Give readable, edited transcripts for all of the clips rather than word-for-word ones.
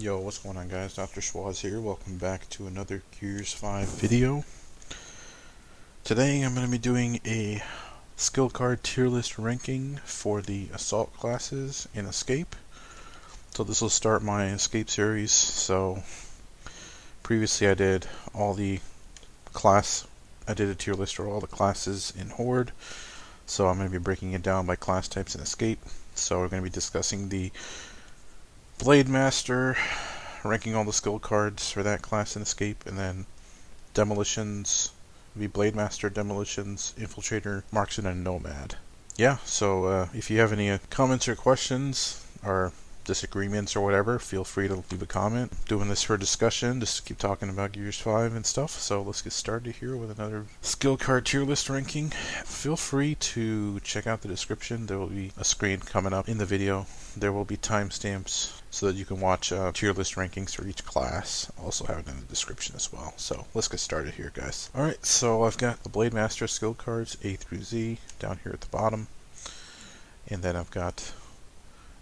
Yo, what's going on, guys? Dr. Schwaz here. Welcome back to another Gears 5 video. Today I'm going to be doing a skill card tier list ranking for the assault classes in Escape. So this will start my Escape series. So previously I did a tier list for all the classes in Horde. So I'm going to be breaking it down by class types in Escape. So we're going to be discussing the Blademaster, ranking all the skill cards for that class in Escape, and then Demolitions, Blademaster, Demolitions, Infiltrator, Marksman, and Nomad. Yeah, so if you have any comments or questions or disagreements or whatever, feel free to leave a comment. Doing this for discussion, just to keep talking about Gears 5 and stuff. So let's get started here with another skill card tier list ranking. Feel free to check out the description. There will be a screen coming up in the video. There will be timestamps so that you can watch tier list rankings for each class. I'll also have it in the description as well. So let's get started here, guys. Alright, so I've got the Blademaster skill cards A through Z down here at the bottom. And then I've got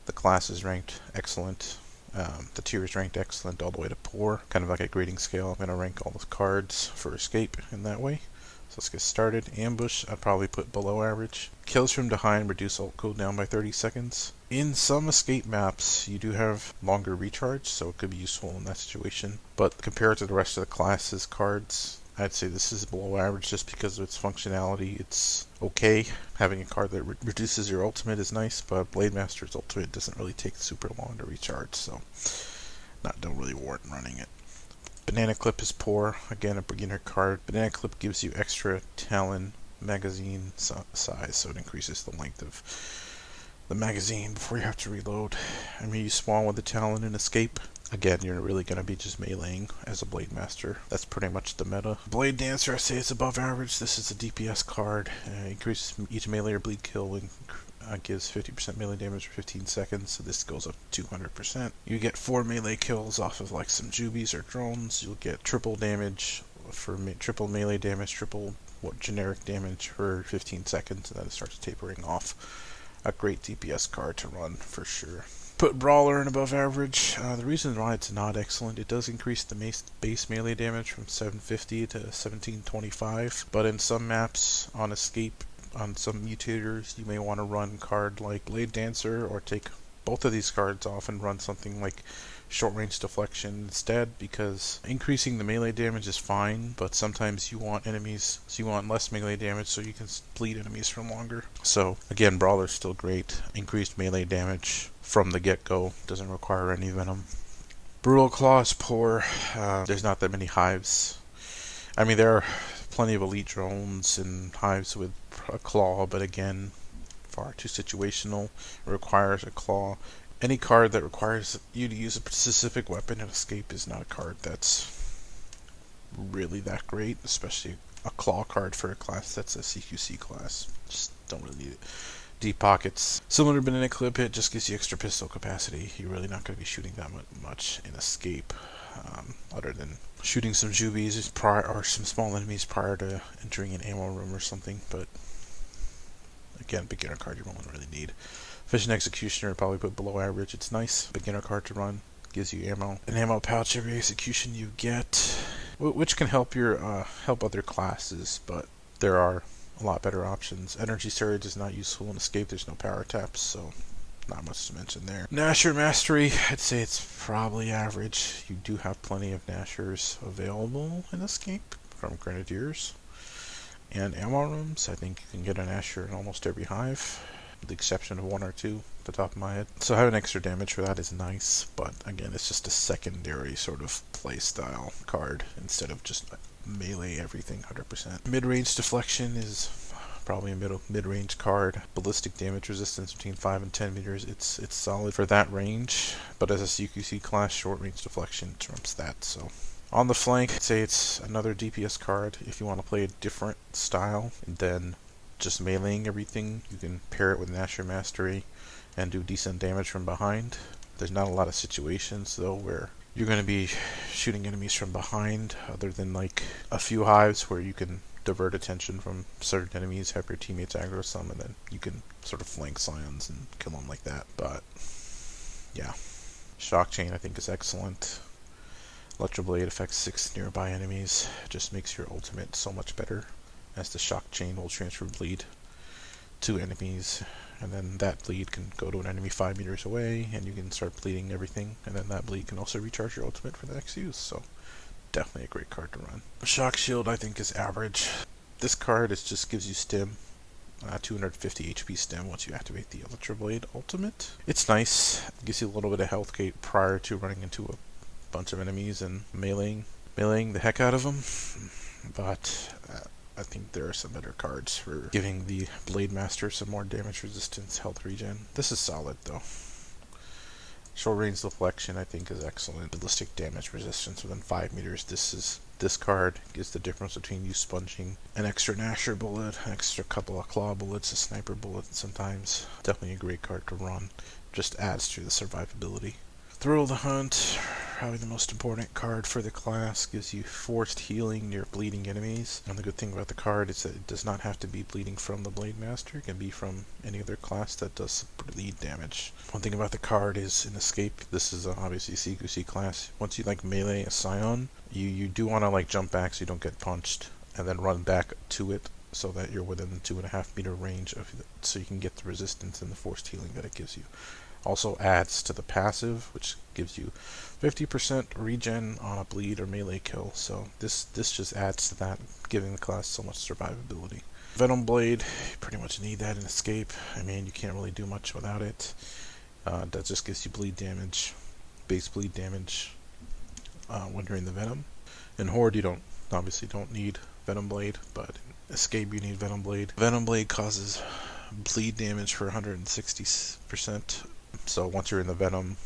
the classes ranked excellent, the tiers ranked excellent all the way to poor, kind of like a grading scale. I'm going to rank all the cards for Escape in that way. So let's get started. Ambush, I'd probably put below average. Kills from behind, reduce ult cooldown by 30 seconds. In some Escape maps, you do have longer recharge, so it could be useful in that situation. But compared to the rest of the classes cards, I'd say this is below average just because of its functionality. It's okay. Having a card that reduces your ultimate is nice, but Blademaster's ultimate doesn't really take super long to recharge, so don't really warrant running it. Banana Clip is poor. Again, a beginner card. Banana Clip gives you extra Talon magazine size, so it increases the length of the magazine before you have to reload. I mean, you spawn with the Talon in Escape. Again, you're really going to be just meleeing as a Blademaster. That's pretty much the meta. Blade Dancer, I say it's above average. This is a DPS card. Increases each melee or bleed kill and gives 50% melee damage for 15 seconds, so this goes up to 200%. You get 4 melee kills off of like some jubies or drones. You'll get triple damage for triple melee damage, triple generic damage for 15 seconds, and then it starts tapering off. A great DPS card to run for sure. Put Brawler in above average. The reason why it's not excellent, it does increase the base melee damage from 750 to 1725, but in some maps on Escape, on some mutators, you may want to run a card like Blade Dancer, or take both of these cards off and run something like short range deflection instead, because increasing the melee damage is fine, but sometimes you want less melee damage so you can bleed enemies for longer. So again, Brawler's still great. Increased melee damage from the get-go, doesn't require any venom. Brutal Claw is poor. There's not that many hives. I mean, there are plenty of elite drones and hives with a claw, but again, far too situational. It requires a claw. Any card that requires you to use a specific weapon in Escape is not a card that's really that great, especially a claw card for a class that's a CQC class. Just don't really need it. Deep Pockets, similar to Banana Clip, it just gives you extra pistol capacity. You're really not going to be shooting that much in Escape, other than shooting some jubies or some small enemies prior to entering an ammo room or something. But again, beginner card you won't really need. Efficient Executioner, probably put below average. It's nice. Beginner card to run. Gives you ammo. An ammo pouch every execution you get, which can help other classes, but there are a lot better options. Energy Surge is not useful in Escape. There's no power taps, so not much to mention there. Nasher Mastery, I'd say it's probably average. You do have plenty of Nashers available in Escape from Grenadiers. And ammo rooms, I think you can get a Nasher in almost every hive, with the exception of 1 or 2 at the top of my head. So having extra damage for that is nice, but again, it's just a secondary sort of playstyle card instead of just melee everything 100%. Mid-range deflection is probably a mid-range card. Ballistic damage resistance between 5 and 10 meters. It's solid for that range, but as a CQC class, short range deflection trumps that. So on the flank, I'd say it's another DPS card. If you want to play a different style than just meleeing everything, you can pair it with Nasher Mastery and do decent damage from behind. There's not a lot of situations though where you're going to be shooting enemies from behind, other than like a few hives where you can divert attention from certain enemies, have your teammates aggro some, and then you can sort of flank Scions and kill them like that. But yeah, Shock Chain I think is excellent. Electroblade affects 6 nearby enemies. It just makes your ultimate so much better, as the Shock Chain will transfer bleed to enemies, and then that bleed can go to an enemy 5 meters away, and you can start bleeding everything, and then that bleed can also recharge your ultimate for the next use, so definitely a great card to run. Shock Shield I think is average. This card just gives you stim, 250 HP stim once you activate the Electroblade ultimate. It's nice, it gives you a little bit of health gate prior to running into a bunch of enemies and meleeing the heck out of them, but I think there are some better cards for giving the Blademaster some more damage resistance, health regen. This is solid though. Short range deflection I think is excellent. Ballistic damage resistance within 5 meters. This card is the difference between you sponging an extra Nasher bullet, an extra couple of claw bullets, a sniper bullet sometimes. Definitely a great card to run. Just adds to the survivability. Thrill of the Hunt, probably the most important card for the class, gives you forced healing near bleeding enemies. And the good thing about the card is that it does not have to be bleeding from the Blademaster. It can be from any other class that does bleed damage. One thing about the card is in Escape, this is obviously CQC class. Once you like melee a Scion, you do want to like jump back so you don't get punched, and then run back to it so that you're within the 2.5 meter range of it, so you can get the resistance and the forced healing that it gives you. Also adds to the passive, which gives you 50% regen on a bleed or melee kill, so this just adds to that, giving the class so much survivability. Venom Blade, you pretty much need that in Escape. I mean, you can't really do much without it. That just gives you bleed damage, base bleed damage when you're in the Venom. In Horde you obviously don't need Venom Blade, but in Escape you need Venom Blade. Venom Blade causes bleed damage for 160%. So once you're in the Venom,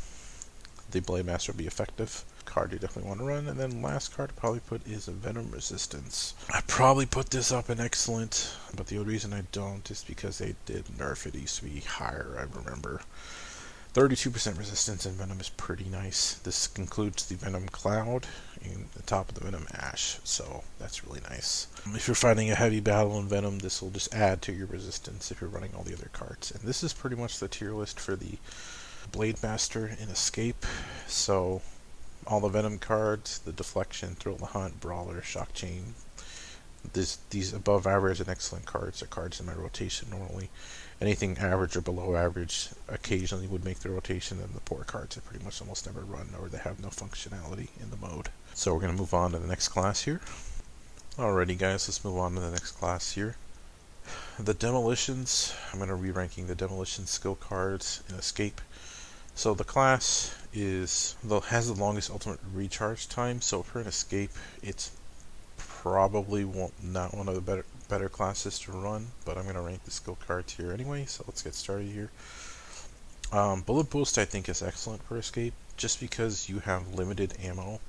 the Blademaster will be effective. Card you definitely want to run. And then last card I'd probably put is a Venom Resistance. I probably put this up in Excellent, but the only reason I don't is because they did nerf it. It used to be higher, I remember. 32% resistance in Venom is pretty nice. This includes the Venom Cloud and the top of the Venom Ash, so that's really nice. If you're fighting a heavy battle in Venom, this will just add to your resistance if you're running all the other cards. And this is pretty much the tier list for the Blademaster in Escape. So all the Venom cards, the Deflection, Thrill the Hunt, Brawler, Shock Chain, these above average and excellent cards are cards in my rotation normally. Anything average or below average occasionally would make the rotation, and the poor cards I pretty much almost never run, or they have no functionality in the mode. So we're going to move on to the next class here. Alrighty guys, let's move on to the next class here. The Demolitions, I'm going to re-ranking the Demolition skill cards in Escape. So the class has the longest ultimate recharge time, so for an Escape it's probably not one of the better classes to run, but I'm going to rank the skill cards here anyway, so let's get started here. Bullet Boost I think is excellent for Escape, just because you have limited ammo.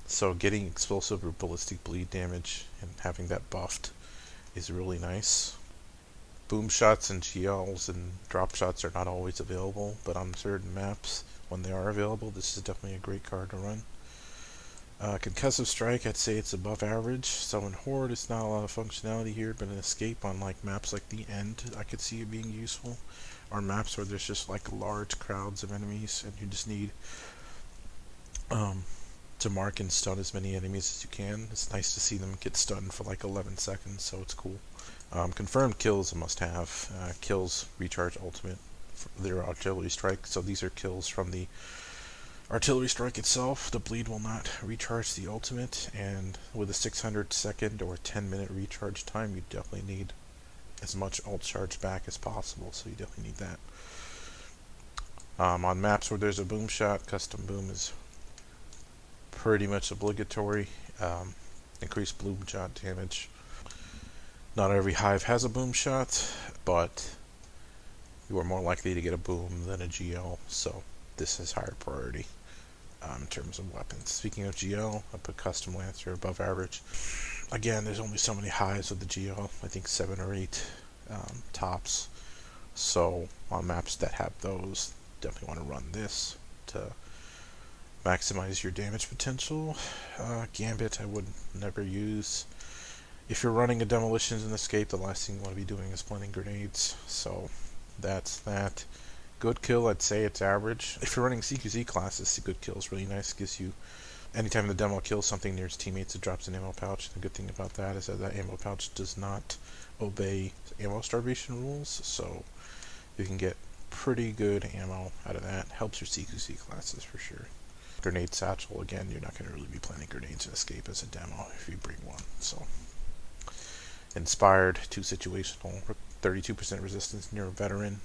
So getting explosive or ballistic bleed damage and having that buffed is really nice. Boom shots and GLs and drop shots are not always available, but on certain maps, when they are available, this is definitely a great card to run. Concussive Strike, I'd say it's above average. So in Horde, it's not a lot of functionality here, but in Escape, on like maps like the End, I could see it being useful. Or maps where there's just like large crowds of enemies, and you just need to mark and stun as many enemies as you can. It's nice to see them get stunned for like 11 seconds, so it's cool. Confirmed kills a must-have. Kills recharge ultimate for their artillery strike, so these are kills from the artillery strike itself. The bleed will not recharge the ultimate, and with a 600 second or 10-minute recharge time, you definitely need as much ult charge back as possible, so you definitely need that. On maps where there's a boom shot, custom boom is pretty much obligatory. Increased boom shot damage. Not every hive has a boom shot, but you are more likely to get a boom than a GL, so this is higher priority in terms of weapons. Speaking of GL, I put Custom Lancer above average. Again, there's only so many hives with the GL, I think 7 or 8 tops, so on maps that have those, definitely want to run this to maximize your damage potential. Gambit I would never use. If you're running a Demolitions in Escape, the last thing you want to be doing is planting grenades, so that's that. Good kill, I'd say it's average. If you're running CQC classes, the good kill is really nice. Gives you, anytime the demo kills something near its teammates, it drops an ammo pouch. The good thing about that is that ammo pouch does not obey ammo starvation rules, so you can get pretty good ammo out of that. Helps your CQC classes for sure. Grenade satchel, again, you're not going to really be planting grenades in Escape as a demo if you bring one. So, Inspired, 2 situational, 32% resistance near a veteran.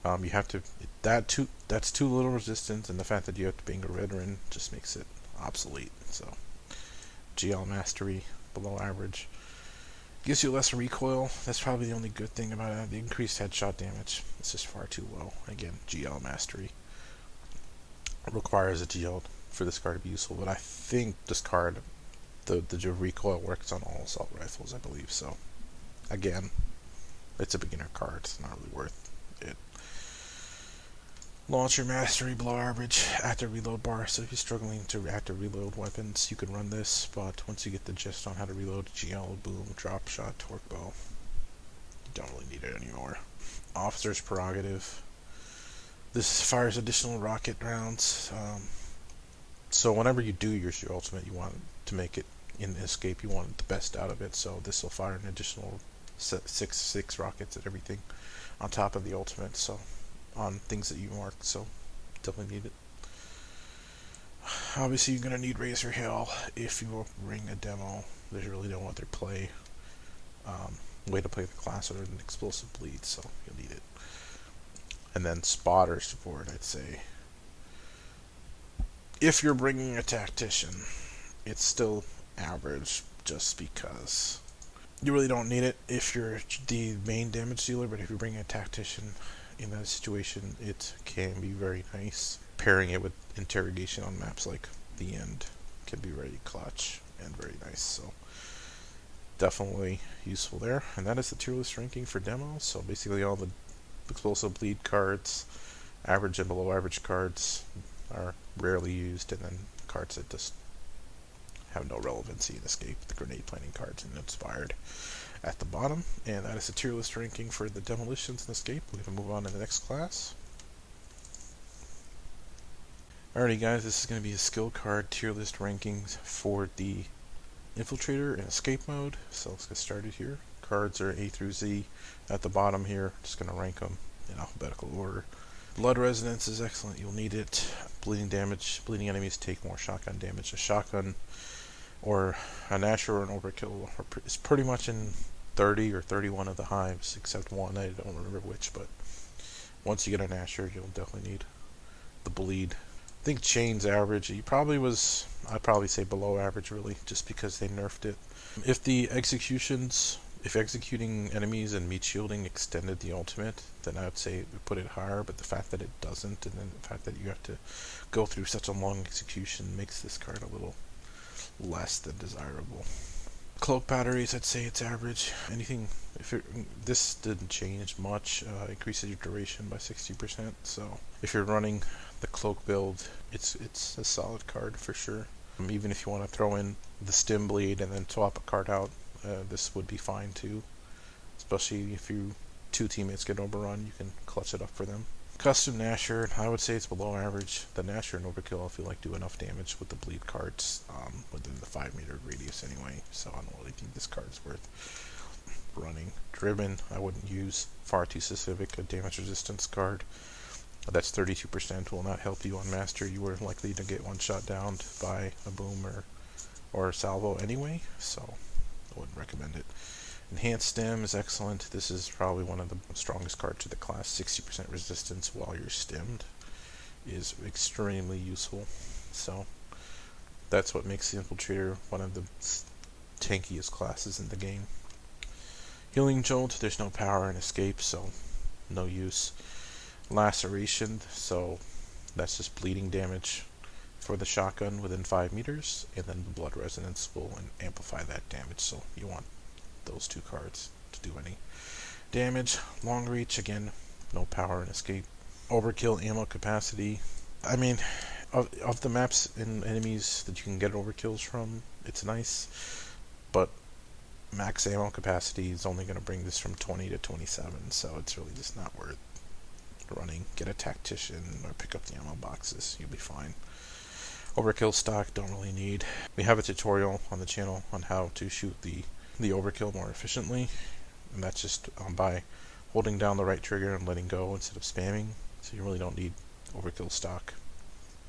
You have to, that's too little resistance, and the fact that you have to being a veteran just makes it obsolete. So, GL mastery, below average. Gives you less recoil. That's probably the only good thing about it. The increased headshot damage is just far too low. Again, GL mastery requires a GL for this card to be useful, but I think this card, the recoil works on all assault rifles, I believe. So, again, it's a beginner card. It's not really worth it. Launcher mastery, below average, active reload bar. So if you're struggling to active reload weapons, you can run this, but once you get the gist on how to reload, GL, boom, drop shot, torque bow, you don't really need it anymore. Officer's prerogative. This fires additional rocket rounds. So whenever you do use your ultimate, you want to make it in Escape, you want the best out of it. So this will fire an additional six rockets at everything on top of the ultimate. So on things that you mark, so definitely need it. Obviously, you're going to need Razor Hail if you bring a demo. There's really no other way to play the class other than Explosive Bleed, so you'll need it. And then Spotter support, I'd say. If you're bringing a Tactician, it's still average just because you really don't need it if you're the main damage dealer, but if you bring a Tactician in that situation, it can be very nice. Pairing it with interrogation on maps like The End can be very clutch and very nice. So definitely useful there. And that is the tier list ranking for demos. So basically all the Explosive Bleed cards, average and below average cards are rarely used, and then cards that just have no relevancy in Escape, the grenade planting cards and Inspired at the bottom. And that is the tier list ranking for the Demolitions in Escape. We're going to move on to the next class. Alrighty guys, this is going to be a skill card tier list rankings for the Infiltrator in Escape mode. So let's get started here. Cards are A through Z at the bottom here. Just going to rank them in alphabetical order. Blood Resonance is excellent, you'll need it. Bleeding damage, bleeding enemies take more shotgun damage. A shotgun or a Nasher or an Overkill is pretty much in 30 or 31 of the hives, except one, I don't remember which, but once you get a Nasher, you'll definitely need the bleed. I think Chain's average, I'd probably say below average really, just because they nerfed it. If executing enemies and meat shielding extended the ultimate, then I would say put it higher, but the fact that it doesn't, and then the fact that you have to go through such a long execution makes this card a little less than desirable. Cloak batteries, I'd say it's average. This didn't change much, increases your duration by 60%, so if you're running the cloak build, it's a solid card for sure. Even if you want to throw in the stim bleed and then swap a card out, this would be fine too, especially if two teammates get overrun, you can clutch it up for them. Custom Nasher, I would say it's below average. The Nasher and Overkill, I feel like, do enough damage with the bleed cards within the 5-meter radius anyway, so I don't really think this card's worth running. Driven, I wouldn't use. Far too specific. A damage resistance card that's 32% will not help you on Master. You are likely to get one shot downed by a boom or a salvo anyway, so I wouldn't recommend it. Enhanced Stim is excellent. This is probably one of the strongest cards to the class. 60% resistance while you're stimmed is extremely useful. So that's what makes the Infiltrator one of the tankiest classes in the game. Healing Jolt, there's no power in Escape, so no use. Laceration, so that's just bleeding damage for the shotgun within 5 meters, and then the Blood Resonance will amplify that damage, so you want those two cards to do any damage. Long Reach, again, no power in Escape. Overkill ammo capacity, I mean, of the maps and enemies that you can get overkills from, it's nice, but max ammo capacity is only going to bring this from 20 to 27, so it's really just not worth running. Get a tactician or pick up the ammo boxes. You'll be fine. Overkill stock, don't really need. We have a tutorial on the channel on how to shoot the overkill more efficiently, and that's just by holding down the right trigger and letting go instead of spamming. So you really don't need overkill stock.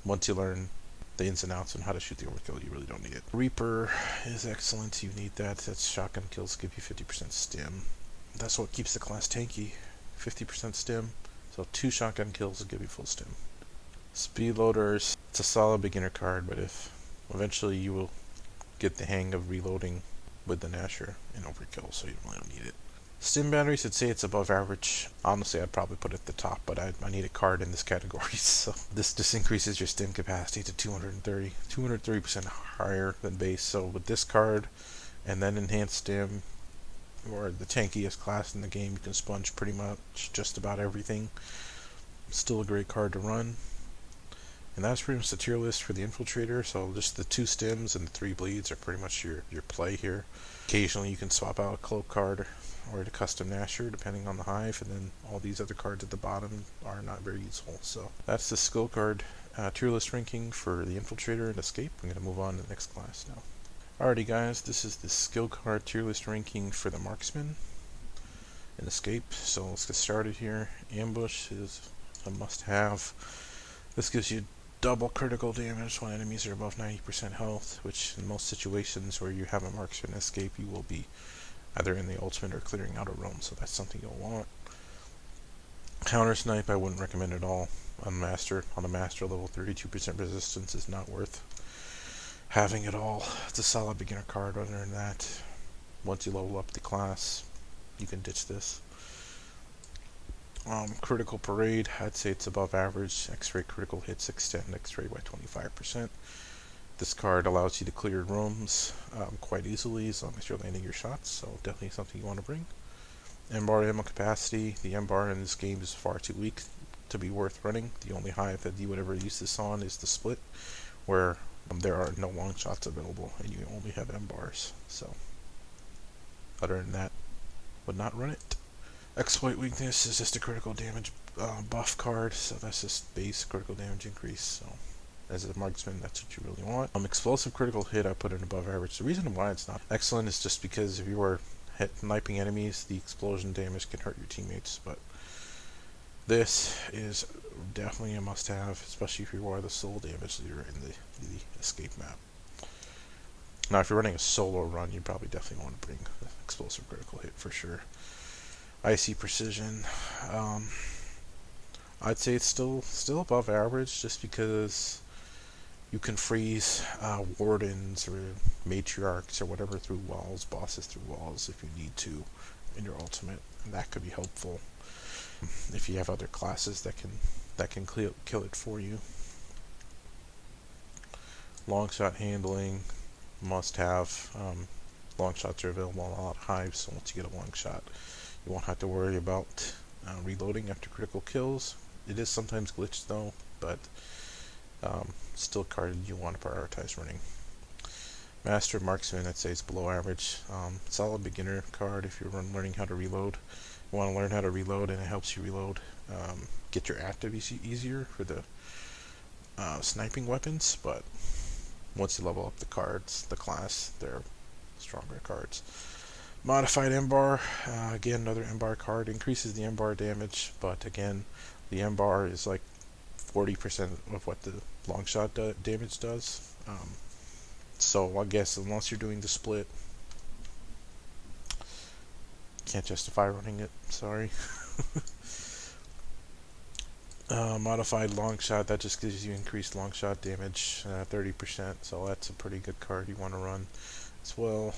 Once you learn the ins and outs on how to shoot the overkill, you really don't need it. Reaper is excellent. You need that. That's shotgun kills give you 50% stim. That's what keeps the class tanky. 50% stim. So 2 shotgun kills will give you full stim. Speed loaders, it's a solid beginner card, but if eventually you will get the hang of reloading with the Nasher and overkill, so you really don't need it. Stim batteries, I'd say it's above average. Honestly, I'd probably put it at the top, but I need a card in this category, so this increases your stim capacity to 230% higher than base. So with this card and then enhanced stim, or the tankiest class in the game, you can sponge pretty much just about everything. Still a great card to run. And that's pretty much the tier list for the Infiltrator. So just the 2 stims and the 3 bleeds are pretty much your play here. Occasionally you can swap out a cloak card or the custom Nasher depending on the hive, and then all these other cards at the bottom are not very useful. So that's the skill card tier list ranking for the Infiltrator and Escape. I'm going to move on to the next class now. Alrighty guys, this is the skill card tier list ranking for the Marksman and Escape. So let's get started here. Ambush is a must-have. This gives you double critical damage when enemies are above 90% health, which in most situations where you have a Marksman Escape, you will be either in the ultimate or clearing out a room, so that's something you'll want. Counter snipe I wouldn't recommend at all. On the master level, 32% resistance is not worth having at all. It's a solid beginner card. Other than that, once you level up the class, you can ditch this. Critical Parade, I'd say it's above average. X-ray critical hits extend X-ray by 25%. This card allows you to clear rooms quite easily as long as you're landing your shots, so definitely something you want to bring. M-bar ammo capacity, the M-bar in this game is far too weak to be worth running. The only hive that you would ever use this on is the split, where there are no long shots available and you only have M-bars. So other than that, would not run it. Exploit weakness is just a critical damage buff card, so that's just base critical damage increase. So as a marksman, that's what you really want. Explosive critical hit I put in above average. The reason why it's not excellent is just because if you are sniping enemies, the explosion damage can hurt your teammates, but this is definitely a must-have, especially if you are the sole damage leader in the escape map. Now if you're running a solo run, you probably definitely want to bring the explosive critical hit for sure. Icy precision, I'd say it's still above average, just because you can freeze wardens or matriarchs or whatever through walls, bosses through walls if you need to in your ultimate, and that could be helpful if you have other classes that can kill it for you. Long shot handling, must have. Long shots are available on a lot of hives, so once you get a long shot, you won't have to worry about reloading after critical kills. It is sometimes glitched though, but still a card you want to prioritize running. Master Marksman, I'd say it's below average. Solid beginner card if you're learning how to reload. You want to learn how to reload, and it helps you reload. Get your active easier for the sniping weapons, but once you level up the cards, the class, they're stronger cards. Modified M-bar, again another M-bar card, increases the M-bar damage, but again the M-bar is like 40% of what the long shot damage does. So I guess unless you're doing the split, can't justify running it, sorry. Modified long shot, that just gives you increased long shot damage, 30%, so that's a pretty good card you want to run as well.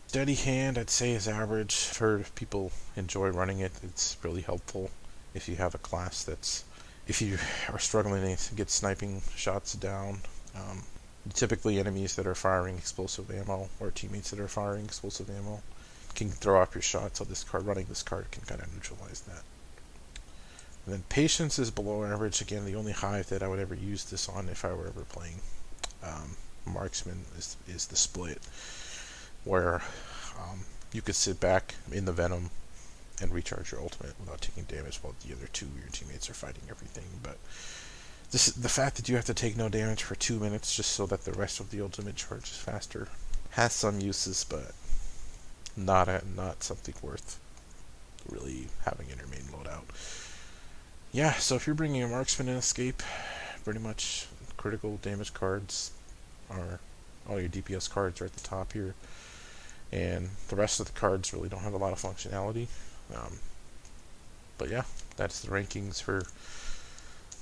Steady hand, I'd say, is average. I've heard if people enjoy running it, it's really helpful if you have a class that's, if you are struggling to get sniping shots down. Typically enemies that are firing explosive ammo, or teammates that are firing explosive ammo, can throw off your shot, so this card, running this card, can kind of neutralize that. And then patience is below average. Again, the only hive that I would ever use this on if I were ever playing Marksman is the split, where you could sit back in the Venom and recharge your ultimate without taking damage while the other two of your teammates are fighting everything. But the fact that you have to take no damage for 2 minutes just so that the rest of the ultimate charges faster has some uses, but not something worth really having in your main loadout. Yeah, so if you're bringing a Marksman in Escape, pretty much critical damage cards are all your DPS cards are at the top here, and the rest of the cards really don't have a lot of functionality. But yeah, that's the rankings for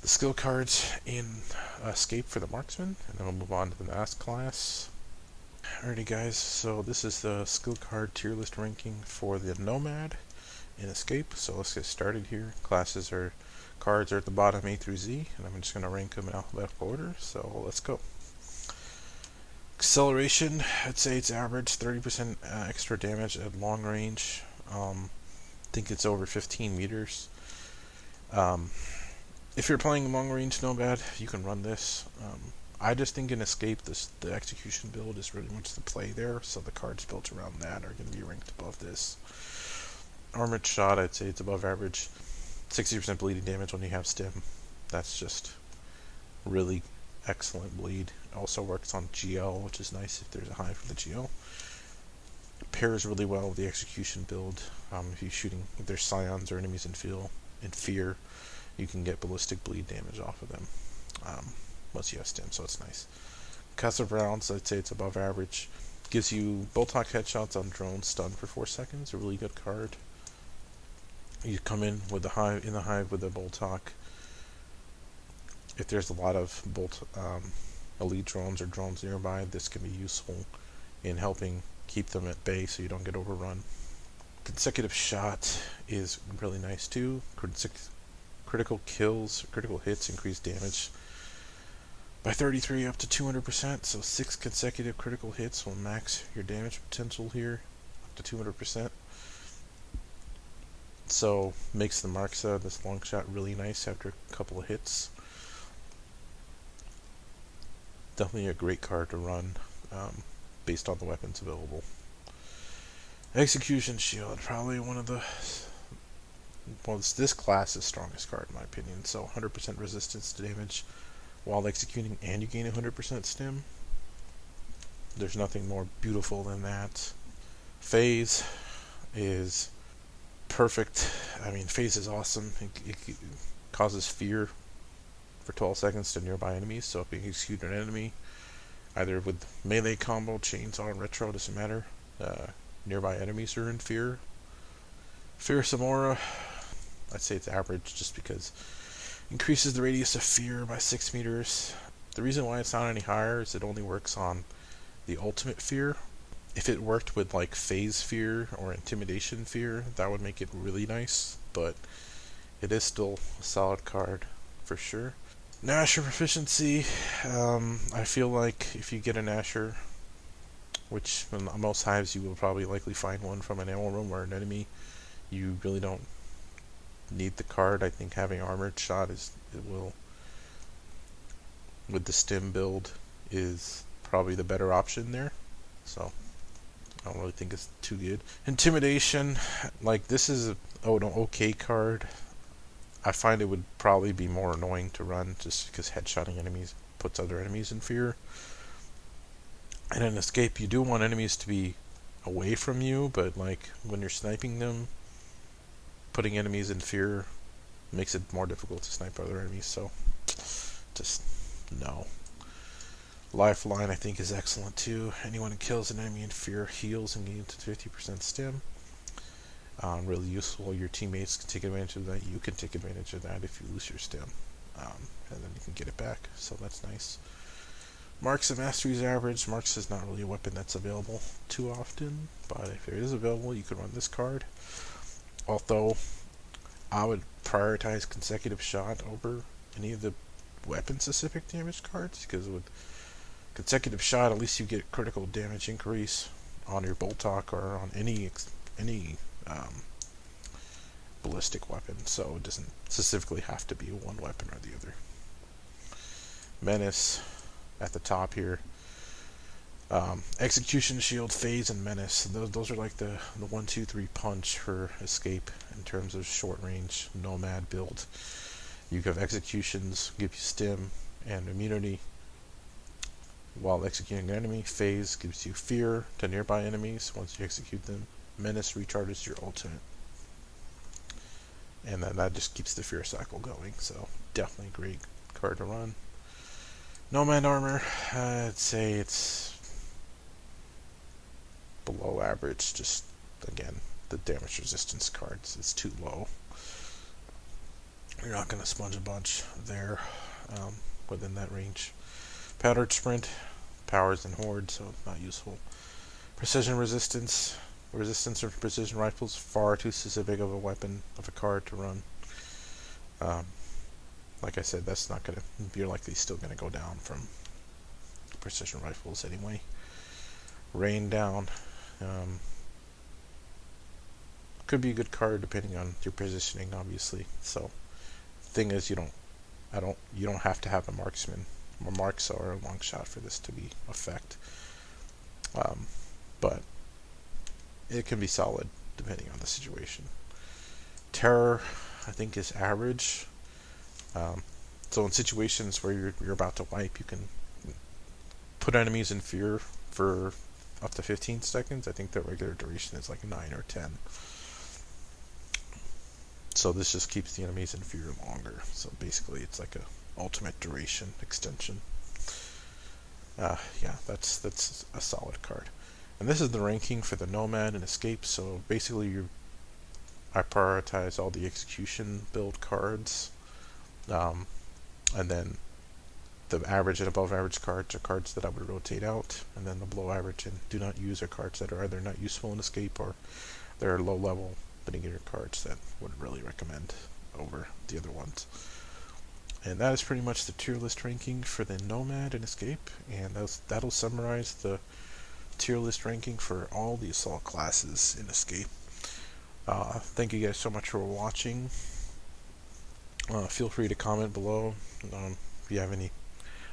the skill cards in Escape for the Marksman, and then we'll move on to the last class. Alrighty guys, so this is the skill card tier list ranking for the Nomad in Escape. So let's get started here. Cards are at the bottom A through Z, and I'm just going to rank them in alphabetical order, so let's go. Acceleration, I'd say it's average, 30% extra damage at long range. I think it's over 15 meters. If you're playing long range Nomad, you can run this. I just think in Escape, the execution build is really much the play there, so the cards built around that are going to be ranked above this. Armored Shot, I'd say it's above average. 60% bleeding damage when you have stim. That's just really excellent bleed. It also works on GL, which is nice if there's a high for the GL. It pairs really well with the execution build. If there's scions or enemies in fear, you can get ballistic bleed damage off of them. Once you have stim, so it's nice. Concussive Rounds, I'd say it's above average. Gives you bolt-hawk headshots on drones stunned for 4 seconds. A really good card. You come in with the hive with a bolt-hawk. If there's a lot of elite drones or drones nearby, this can be useful in helping keep them at bay so you don't get overrun. Consecutive Shot is really nice too. Critical hits increase damage by 33 up to 200%, so 6 consecutive critical hits will max your damage potential here up to 200%. So makes the Marksa, this long shot, really nice after a couple of hits. Definitely a great card to run based on the weapons available. Execution Shield, probably this class's strongest card in my opinion. So 100% resistance to damage while executing, and you gain 100% stim. There's nothing more beautiful than that. Phase is perfect. I mean, Phase is awesome. It causes fear for 12 seconds to nearby enemies. So if you execute an enemy, either with melee combo, chainsaw, retro, doesn't matter, nearby enemies are in fear. Fearsome Aura, I'd say it's average just because increases the radius of fear by 6 meters. The reason why it's not any higher is it only works on the ultimate fear. If it worked with like phase fear or intimidation fear, that would make it really nice, but it is still a solid card for sure. Nasher proficiency, I feel like if you get a Nasher, which in most hives you will probably likely find one from an ammo room or an enemy, you really don't need the card. I think having Armored Shot with the stim build is probably the better option there. So I don't really think it's too good. Intimidation, like this is an okay card. I find it would probably be more annoying to run just because headshotting enemies puts other enemies in fear. And in Escape, you do want enemies to be away from you, but like when you're sniping them, putting enemies in fear makes it more difficult to snipe other enemies, so just no. Lifeline, I think, is excellent too. Anyone who kills an enemy in fear heals and gains 50% stim. Really useful. Your teammates can take advantage of that. You can take advantage of that if you lose your stim, and then you can get it back. So that's nice. Marks of Mastery is average. Marks is not really a weapon that's available too often, but if it is available, you can run this card. Although I would prioritize Consecutive Shot over any of the weapon-specific damage cards, because with Consecutive Shot, at least you get critical damage increase on your Bolt-Hawk or on any ballistic weapon, so it doesn't specifically have to be one weapon or the other. Menace at the top here. Execution, Shield, Phase, and Menace. Those are like the 1, 2, 3 punch for escape in terms of short range Nomad build. You have Executions, give you Stim and immunity while executing an enemy. Phase gives you fear to nearby enemies once you execute them. Menace recharges your ultimate. And then that just keeps the fear cycle going, so definitely a great card to run. Nomad armor, I'd say it's below average. Just again, the damage resistance cards is too low. You're not going to sponge a bunch there within that range. Powdered sprint, powers and horde, so not useful. Precision resistance of precision rifles, far too specific of a weapon of a card to run. Like I said, that's not gonna. You're likely still gonna go down from precision rifles anyway. Rain down. Could be a good card depending on your positioning, obviously. So, thing is, you don't have to have a marksman, or marks or a long shot for this to be effect. But it can be solid depending on the situation. Terror, I think, is average. So in situations where you're about to wipe, you can put enemies in fear for up to 15 seconds. I think the regular duration is like 9 or 10. So this just keeps the enemies in fear longer. So basically it's like a ultimate duration extension. Yeah, that's a solid card. And this is the ranking for the Nomad and Escape. So basically I prioritize all the execution build cards. And then the average and above average cards are cards that I would rotate out, and then the below average and do not use are cards that are either not useful in Escape or they're low level beginner cards that wouldn't really recommend over the other ones. And that is pretty much the tier list ranking for the Nomad and Escape, and that'll summarize the tier list ranking for all the assault classes in Escape. Thank you guys so much for watching. Feel free to comment below if you have any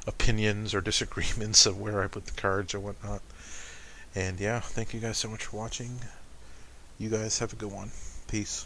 opinions or disagreements of where I put the cards or whatnot. And yeah, thank you guys so much for watching. You guys have a good one. Peace.